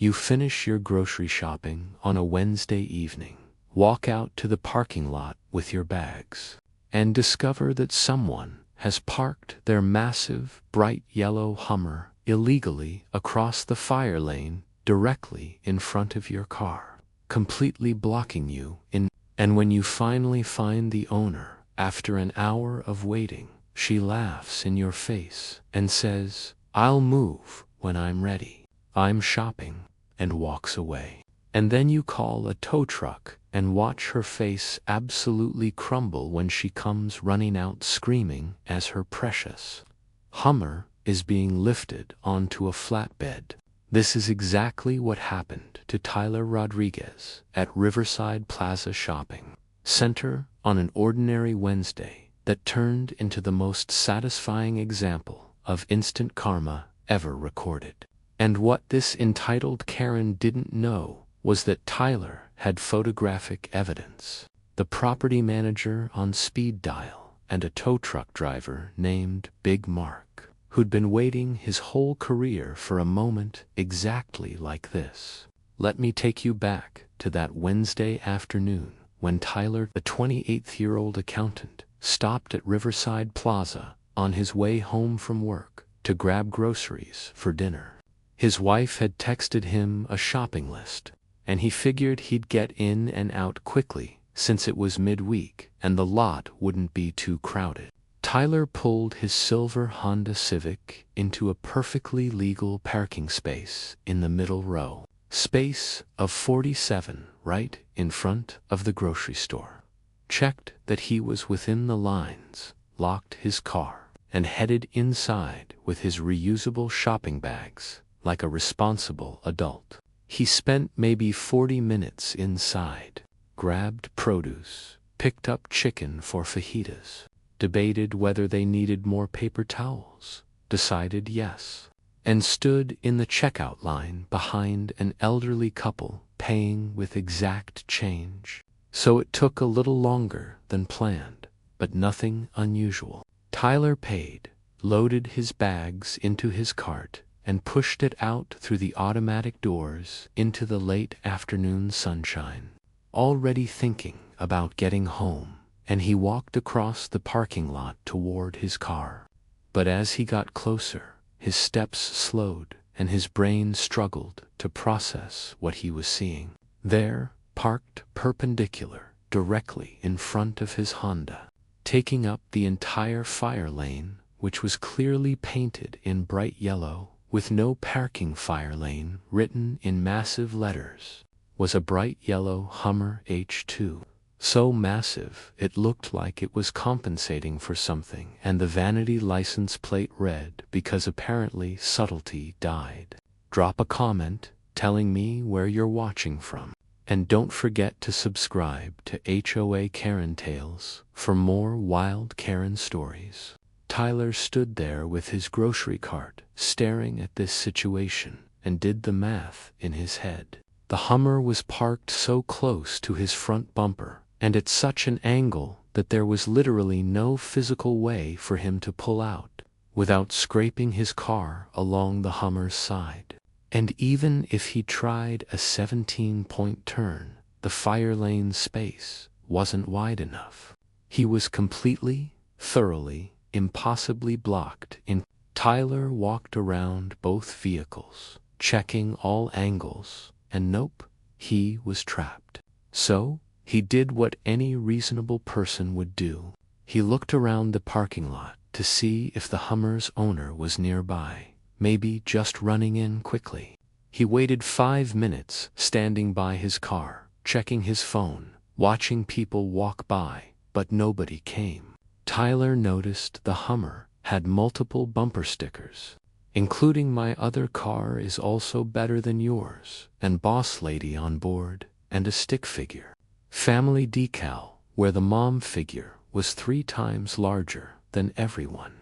You finish your grocery shopping on a Wednesday evening, walk out to the parking lot with your bags, and discover that someone has parked their massive, bright yellow Hummer illegally across the fire lane directly in front of your car, completely blocking you in. And when you finally find the owner, after an hour of waiting, she laughs in your face and says, "I'll move when I'm ready. I'm shopping," and walks away. And then you call a tow truck and watch her face absolutely crumble when she comes running out screaming as her precious Hummer is being lifted onto a flatbed. This is exactly what happened to Tyler Rodriguez at Riverside Plaza Shopping Center on an ordinary Wednesday that turned into the most satisfying example of instant karma ever recorded. And what this entitled Karen didn't know was that Tyler had photographic evidence. The property manager on speed dial and a tow truck driver named Big Mark, who'd been waiting his whole career for a moment exactly like this. Let me take you back to that Wednesday afternoon when Tyler, the 28-year-old accountant, stopped at Riverside Plaza on his way home from work to grab groceries for dinner. His wife had texted him a shopping list, and he figured he'd get in and out quickly since it was midweek and the lot wouldn't be too crowded. Tyler pulled his silver Honda Civic into a perfectly legal parking space in the middle row, space of 47 right in front of the grocery store, checked that he was within the lines, locked his car, and headed inside with his reusable shopping bags like a responsible adult. He spent maybe 40 minutes inside, grabbed produce, picked up chicken for fajitas, debated whether they needed more paper towels, decided yes, and stood in the checkout line behind an elderly couple paying with exact change. So it took a little longer than planned, but nothing unusual. Tyler paid, loaded his bags into his cart, and pushed it out through the automatic doors into the late afternoon sunshine. Already thinking about getting home, and he walked across the parking lot toward his car. But as he got closer, his steps slowed and his brain struggled to process what he was seeing. There, parked perpendicular, directly in front of his Honda, taking up the entire fire lane, which was clearly painted in bright yellow, with no parking fire lane written in massive letters, was a bright yellow Hummer H2. So massive it looked like it was compensating for something, and the vanity license plate read, because apparently subtlety died. Drop a comment telling me where you're watching from. And don't forget to subscribe to HOA Karen Tales for more wild Karen stories. Tyler stood there with his grocery cart, staring at this situation, and did the math in his head. The Hummer was parked so close to his front bumper, and at such an angle that there was literally no physical way for him to pull out without scraping his car along the Hummer's side. And even if he tried a 17-point turn, the fire lane space wasn't wide enough. He was completely, thoroughly, impossibly blocked in. Tyler walked around both vehicles, checking all angles, and nope, he was trapped. So, he did what any reasonable person would do. He looked around the parking lot to see if the Hummer's owner was nearby, maybe just running in quickly. He waited 5 minutes standing by his car, checking his phone, watching people walk by, but nobody came. Tyler noticed the Hummer had multiple bumper stickers, including "My other car is also better than yours," and "Boss Lady" on board, and a stick figure. Family decal, where the mom figure was 3 times larger than everyone.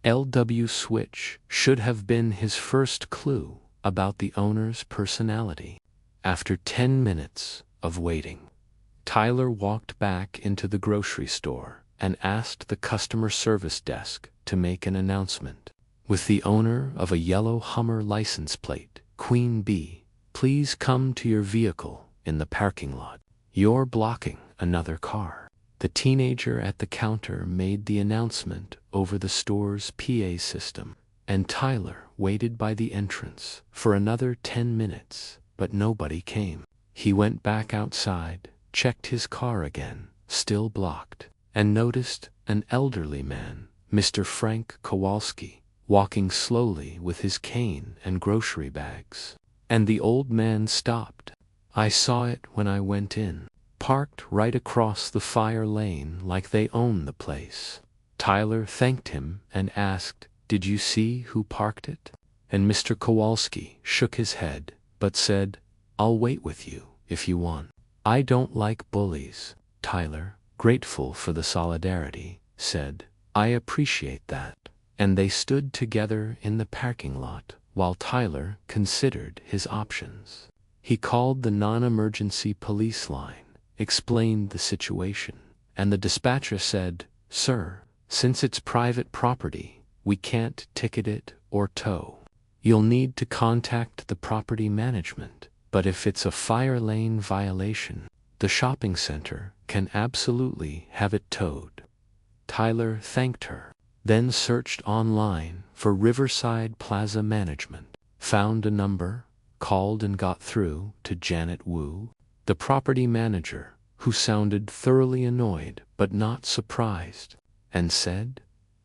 LW switch should have been his first clue about the owner's personality. After 10 minutes of waiting, Tyler walked back into the grocery store and asked the customer service desk to make an announcement. With the owner of a yellow Hummer license plate, Queen Bee, Please come to your vehicle in the parking lot. You're blocking another car. The teenager at the counter made the announcement over the store's PA system, and Tyler waited by the entrance for another 10 minutes, but nobody came. He went back outside, checked his car again, still blocked, and noticed an elderly man, Mr. Frank Kowalski, walking slowly with his cane and grocery bags. And the old man stopped. I saw it when I went in. Parked right across the fire lane like they own the place. Tyler thanked him and asked, "Did you see who parked it?" And Mr. Kowalski shook his head, but said, "I'll wait with you if you want." "I don't like bullies," Tyler, grateful for the solidarity, said. "I appreciate that." And they stood together in the parking lot while Tyler considered his options. He called the non-emergency police line, explained the situation, and the dispatcher said, "Sir, since it's private property, we can't ticket it or tow. You'll need to contact the property management, but if it's a fire lane violation, the shopping center can absolutely have it towed." Tyler thanked her, then searched online for Riverside Plaza Management, found a number, called and got through to Janet Wu, the property manager, who sounded thoroughly annoyed but not surprised, and said,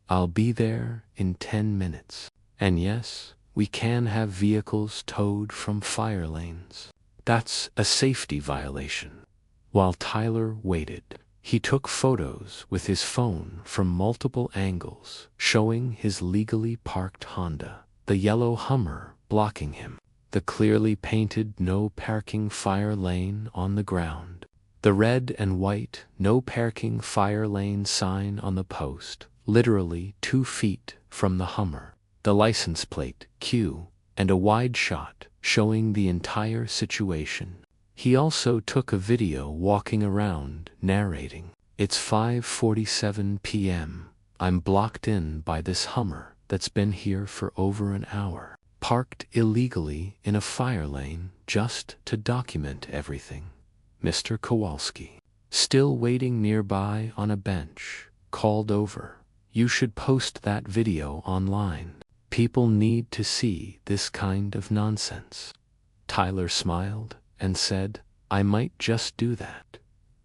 "I'll be there in 10 minutes. And yes, we can have vehicles towed from fire lanes. That's a safety violation." While Tyler waited, he took photos with his phone from multiple angles, showing his legally parked Honda, the yellow Hummer blocking him, the clearly painted "No Parking Fire Lane" on the ground, the red and white "No Parking Fire Lane" sign on the post, literally 2 feet from the Hummer, the license plate Q, and a wide shot showing the entire situation. He also took a video walking around, narrating, "It's 5:47 p.m. I'm blocked in by this Hummer that's been here for over an hour, parked illegally in a fire lane just to document everything." Mr. Kowalski, still waiting nearby on a bench, called over, "You should post that video online. People need to see this kind of nonsense." Tyler smiled and said, "I might just do that."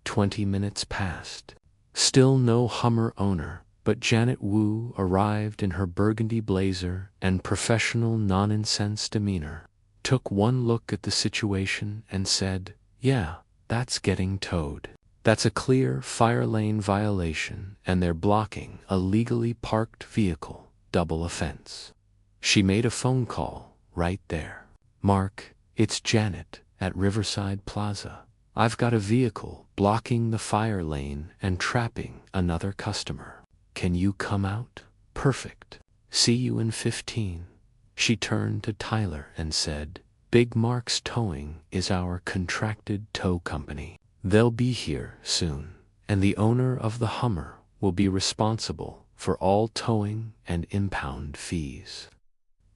20 minutes passed. Still no Hummer owner, but Janet Wu arrived in her burgundy blazer and professional non-incensed demeanor, took one look at the situation and said, "Yeah, that's getting towed. That's a clear fire lane violation and they're blocking a legally parked vehicle, double offense." She made a phone call right there. "Mark, it's Janet at Riverside Plaza. I've got a vehicle blocking the fire lane and trapping another customer. Can you come out?" "Perfect. See you in 15. She turned to Tyler and said, "Big Mark's Towing is our contracted tow company. They'll be here soon, and the owner of the Hummer will be responsible for all towing and impound fees."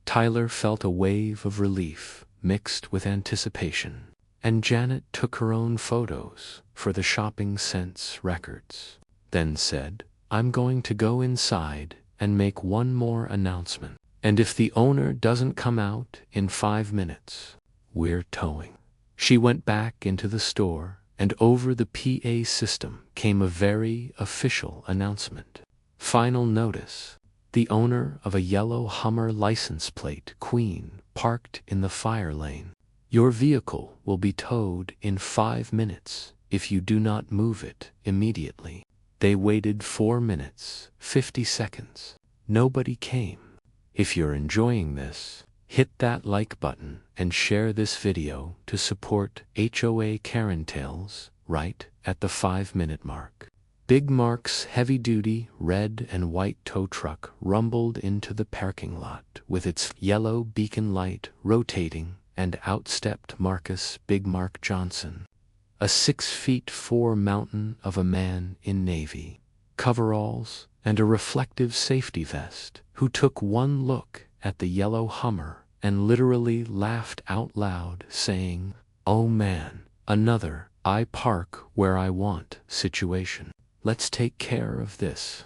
Tyler felt a wave of relief mixed with anticipation, and Janet took her own photos for the Shopping Sense records, then said, "I'm going to go inside and make one more announcement, and if the owner doesn't come out in 5 minutes, we're towing." She went back into the store, and over the PA system came a very official announcement. "Final notice. The owner of a yellow Hummer license plate Queen parked in the fire lane. Your vehicle will be towed in 5 minutes if you do not move it immediately." They waited 4 minutes, 50 seconds. Nobody came. If you're enjoying this, hit that like button and share this video to support HOA Karen Tales right at the 5-minute mark. Big Mark's heavy-duty red and white tow truck rumbled into the parking lot with its yellow beacon light rotating, and out stepped Marcus Big Mark Johnson, a 6'4" mountain of a man in navy coveralls and a reflective safety vest, who took one look at the yellow Hummer and literally laughed out loud, saying, "Oh man, another I park where I want situation. Let's take care of this."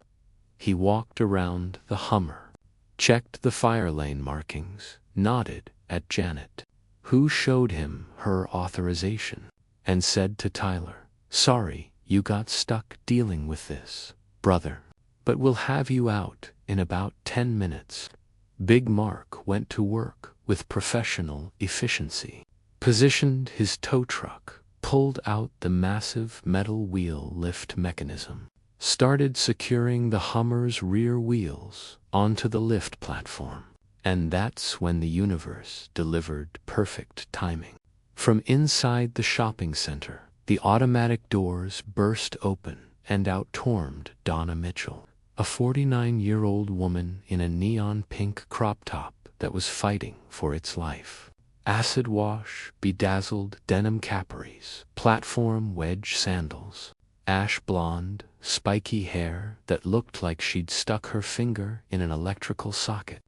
He walked around the Hummer, checked the fire lane markings, nodded at Janet, who showed him her authorization, and said to Tyler, "Sorry you got stuck dealing with this, brother, but we'll have you out in about 10 minutes. Big Mark went to work with professional efficiency, positioned his tow truck, pulled out the massive metal wheel lift mechanism, started securing the Hummer's rear wheels onto the lift platform, and that's when the universe delivered perfect timing. From inside the shopping center, the automatic doors burst open, and out stormed Donna Mitchell, a 49-year-old woman in a neon pink crop top that was fighting for its life. Acid wash, bedazzled denim capris, platform wedge sandals, ash blonde, spiky hair that looked like she'd stuck her finger in an electrical socket,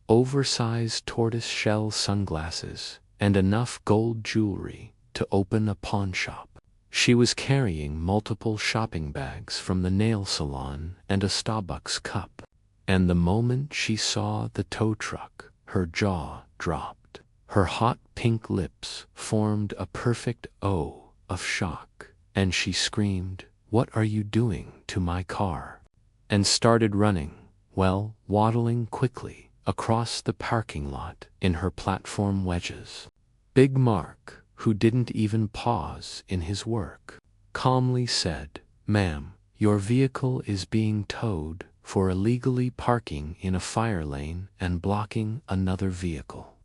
oversized tortoise-shell sunglasses, and enough gold jewelry to open a pawn shop. She was carrying multiple shopping bags from the nail salon and a Starbucks cup, and the moment she saw the tow truck, her jaw dropped. Her hot pink lips formed a perfect O of shock, and she screamed, "What are you doing to my car?" and started running, waddling quickly across the parking lot in her platform wedges. Big Mark, who didn't even pause in his work, calmly said, "Ma'am, your vehicle is being towed for illegally parking in a fire lane and blocking another vehicle."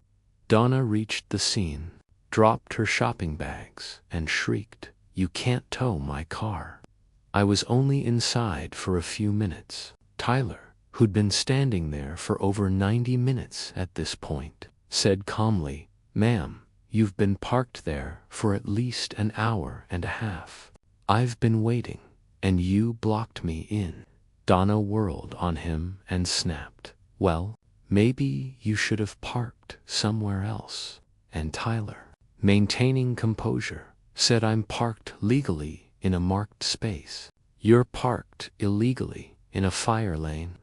Donna reached the scene, dropped her shopping bags, and shrieked, "You can't tow my car. I was only inside for a few minutes." Tyler, who'd been standing there for over 90 minutes at this point, said calmly, "Ma'am, you've been parked there for at least an hour and a half. I've been waiting, and you blocked me in." Donna whirled on him and snapped, "Well, maybe you should have parked somewhere else." And Tyler, maintaining composure, said, "I'm parked legally in a marked space. You're parked illegally in a fire lane."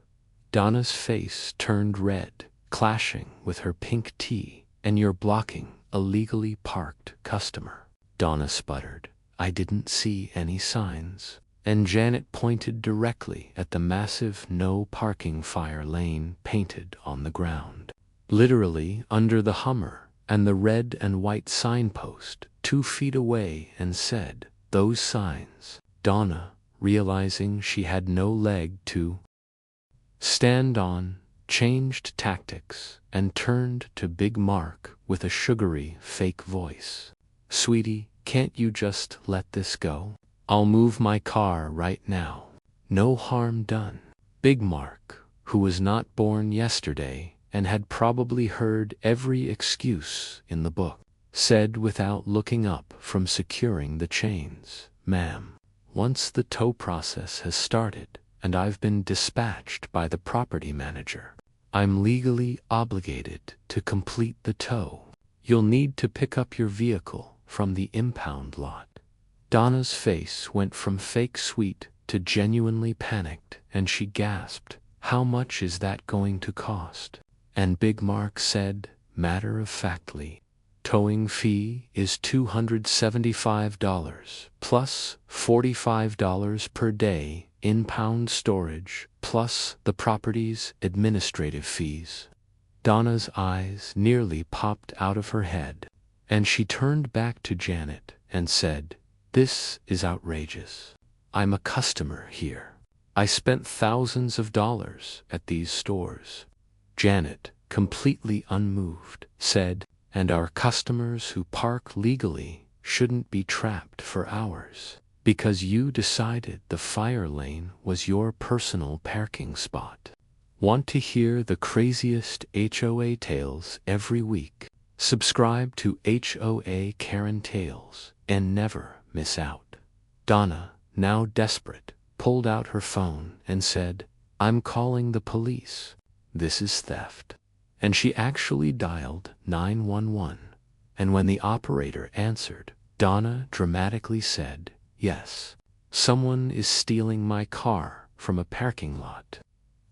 Donna's face turned red, clashing with her pink tee. "And you're blocking a legally parked customer." Donna sputtered, "I didn't see any signs." And Janet pointed directly at the massive no parking fire lane painted on the ground, literally under the Hummer, and the red and white signpost 2 feet away, and said, "Those signs." Donna, realizing she had no leg to stand on, changed tactics and turned to Big Mark with a sugary fake voice. "Sweetie, can't you just let this go? I'll move my car right now. No harm done." Big Mark, who was not born yesterday and had probably heard every excuse in the book, said without looking up from securing the chains, "Ma'am, once the tow process has started and I've been dispatched by the property manager, I'm legally obligated to complete the tow. You'll need to pick up your vehicle from the impound lot." Donna's face went from fake sweet to genuinely panicked, and she gasped, "How much is that going to cost?" And Big Mark said, matter-of-factly, "Towing fee is $275 plus $45 per day in-pound storage plus the property's administrative fees." Donna's eyes nearly popped out of her head, and she turned back to Janet and said, "This is outrageous. I'm a customer here. I spent thousands of dollars at these stores." Janet, completely unmoved, said, "And our customers who park legally shouldn't be trapped for hours because you decided the fire lane was your personal parking spot." Want to hear the craziest HOA tales every week? Subscribe to HOA Karen Tales and never miss out. Donna, now desperate, pulled out her phone and said, "I'm calling the police. This is theft." and she actually dialed 911. And when the operator answered, Donna dramatically said, "Yes, someone is stealing my car from a parking lot."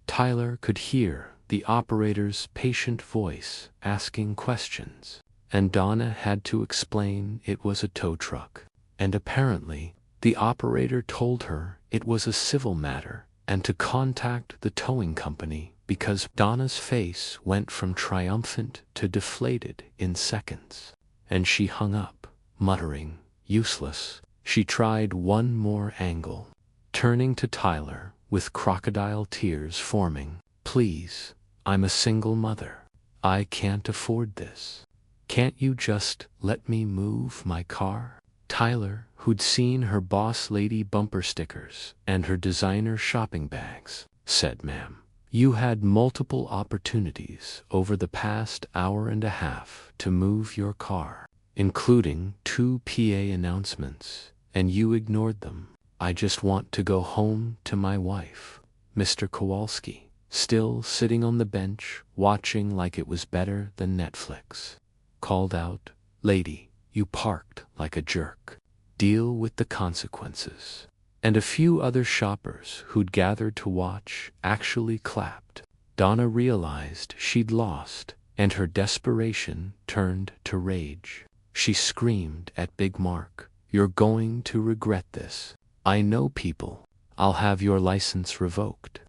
Tyler could hear the operator's patient voice asking questions, and Donna had to explain it was a tow truck. And apparently, the operator told her it was a civil matter and to contact the towing company because Donna's face went from triumphant to deflated in seconds. And she hung up, muttering, "Useless." She tried one more angle, turning to Tyler with crocodile tears forming. "Please, I'm a single mother. I can't afford this. Can't you just let me move my car?" Tyler, who'd seen her boss lady bumper stickers and her designer shopping bags, said, "Ma'am, you had multiple opportunities over the past hour and a half to move your car, including 2 PA announcements, and you ignored them. I just want to go home to my wife." Mr. Kowalski, still sitting on the bench, watching like it was better than Netflix, called out, "Lady, you parked like a jerk. Deal with the consequences." And a few other shoppers who'd gathered to watch actually clapped. Donna realized she'd lost, and her desperation turned to rage. She screamed at Big Mark, "You're going to regret this. I know people. I'll have your license revoked."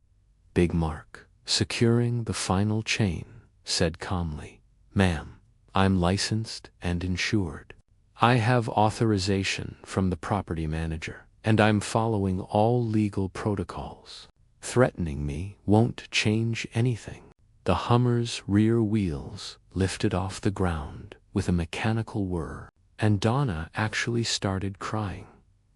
Big Mark, securing the final chain, said calmly, "Ma'am, I'm licensed and insured. I have authorization from the property manager, and I'm following all legal protocols. Threatening me won't change anything." The Hummer's rear wheels lifted off the ground with a mechanical whir, and Donna actually started crying.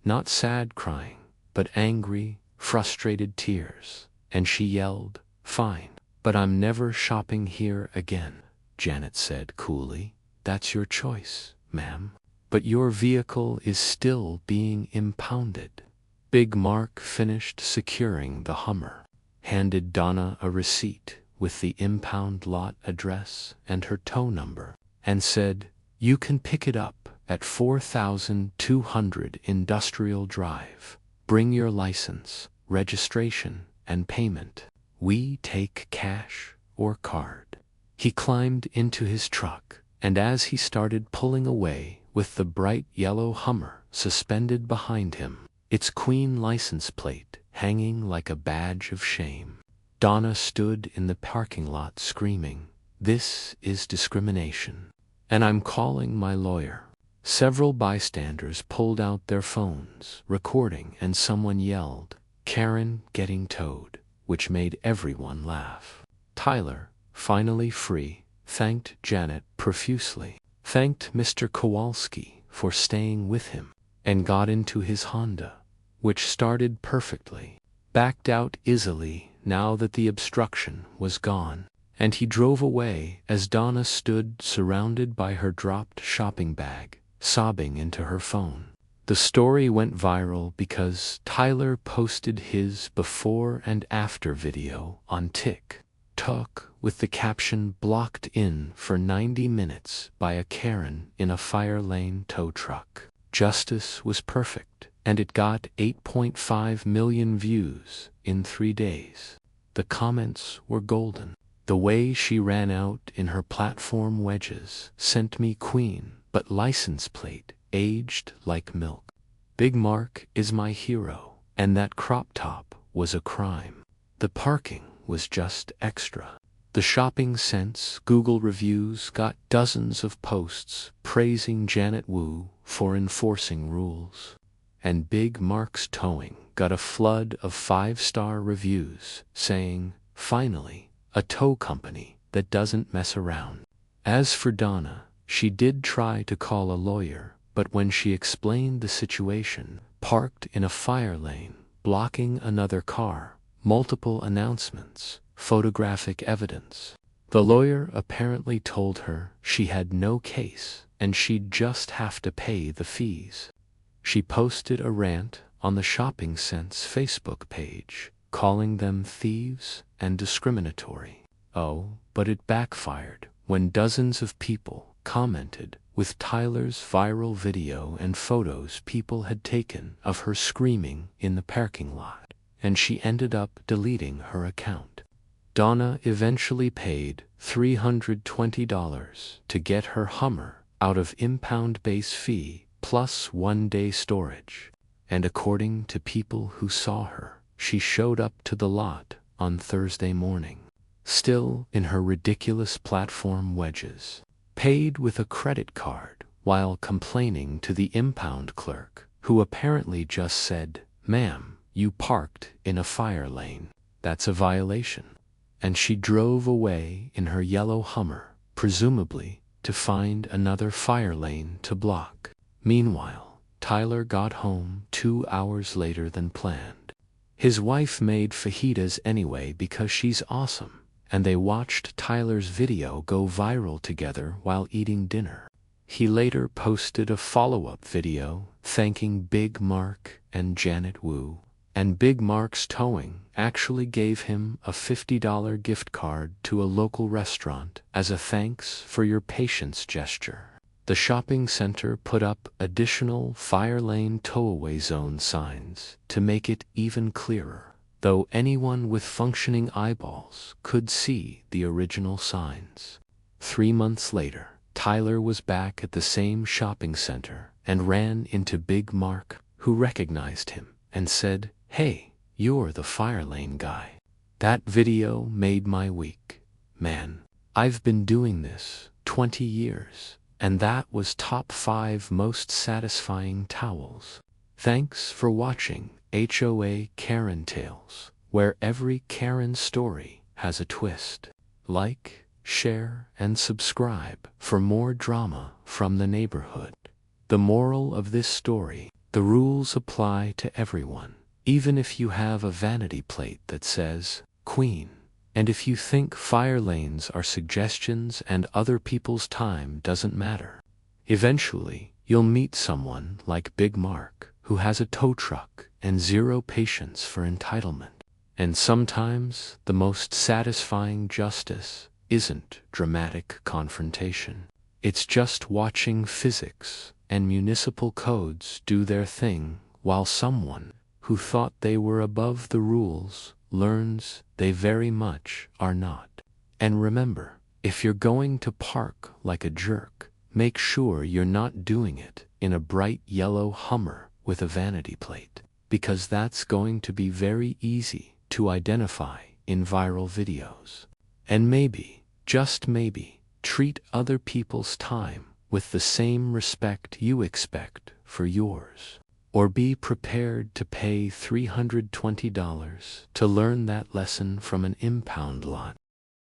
Not sad crying, but angry, frustrated tears, and she yelled, "Fine, but I'm never shopping here again." Janet said coolly, "That's your choice, ma'am. But your vehicle is still being impounded." Big Mark finished securing the Hummer, handed Donna a receipt with the impound lot address and her tow number, and said, "You can pick it up at 4200 Industrial Drive. Bring your license, registration, and payment. We take cash or card." He climbed into his truck, and as he started pulling away with the bright yellow Hummer suspended behind him, its Queen license plate hanging like a badge of shame, Donna stood in the parking lot screaming, "This is discrimination, and I'm calling my lawyer." Several bystanders pulled out their phones, recording, and someone yelled, "Karen getting towed," which made everyone laugh. Tyler, finally free, thanked Janet profusely, thanked Mr. Kowalski for staying with him, and got into his Honda, which started perfectly, backed out easily now that the obstruction was gone, and he drove away as Donna stood surrounded by her dropped shopping bag, sobbing into her phone. The story went viral because Tyler posted his before and after video on TikTok with the caption, "Blocked in for 90 minutes by a Karen in a fire lane tow truck." Justice was perfect, and it got 8.5 million views in 3 days. The comments were golden. "The way she ran out in her platform wedges sent me queen, but license plate aged like milk. Big Mark is my hero, and that crop top was a crime. The parking was just extra." The Shopping Sense Google reviews got dozens of posts praising Janet Wu for enforcing rules, and Big Mark's towing got a flood of 5-star reviews saying, "Finally, a tow company that doesn't mess around." As for Donna, she did try to call a lawyer, but when she explained the situation, parked in a fire lane, blocking another car, multiple announcements, photographic evidence, the lawyer apparently told her she had no case and she'd just have to pay the fees. She posted a rant on the Shopping Sense Facebook page, calling them thieves and discriminatory. Oh, but it backfired when dozens of people commented with Tyler's viral video and photos people had taken of her screaming in the parking lot, and she ended up deleting her account. Donna eventually paid $320 to get her Hummer out of impound base fee plus 1-day storage, and according to people who saw her, she showed up to the lot on Thursday morning, still in her ridiculous platform wedges, paid with a credit card while complaining to the impound clerk, who apparently just said, "Ma'am, you parked in a fire lane. That's a violation." And she drove away in her yellow Hummer, presumably to find another fire lane to block. Meanwhile, Tyler got home 2 hours later than planned. His wife made fajitas anyway because she's awesome, and they watched Tyler's video go viral together while eating dinner. He later posted a follow-up video thanking Big Mark and Janet Wu, and Big Mark's Towing actually gave him a $50 gift card to a local restaurant as a thanks for your patience gesture. The shopping center put up additional fire lane tow-away zone signs to make it even clearer, though anyone with functioning eyeballs could see the original signs. 3 months later, Tyler was back at the same shopping center and ran into Big Mark, who recognized him and said, "Hey, you're the fire lane guy. That video made my week, man. I've been doing this 20 years, and that was top 5 most satisfying towels. Thanks for watching HOA Karen Tales, where every Karen story has a twist. Like, share, and subscribe for more drama from the neighborhood." The moral of this story: the rules apply to everyone, even if you have a vanity plate that says Queen. And if you think fire lanes are suggestions and other people's time doesn't matter, eventually you'll meet someone like Big Mark, who has a tow truck and zero patience for entitlement. And sometimes the most satisfying justice isn't dramatic confrontation. It's just watching physics and municipal codes do their thing while someone who thought they were above the rules learns they very much are not. And remember, if you're going to park like a jerk, make sure you're not doing it in a bright yellow Hummer with a vanity plate, because that's going to be very easy to identify in viral videos. And maybe, just maybe, treat other people's time with the same respect you expect for yours. Or be prepared to pay $320 to learn that lesson from an impound lot.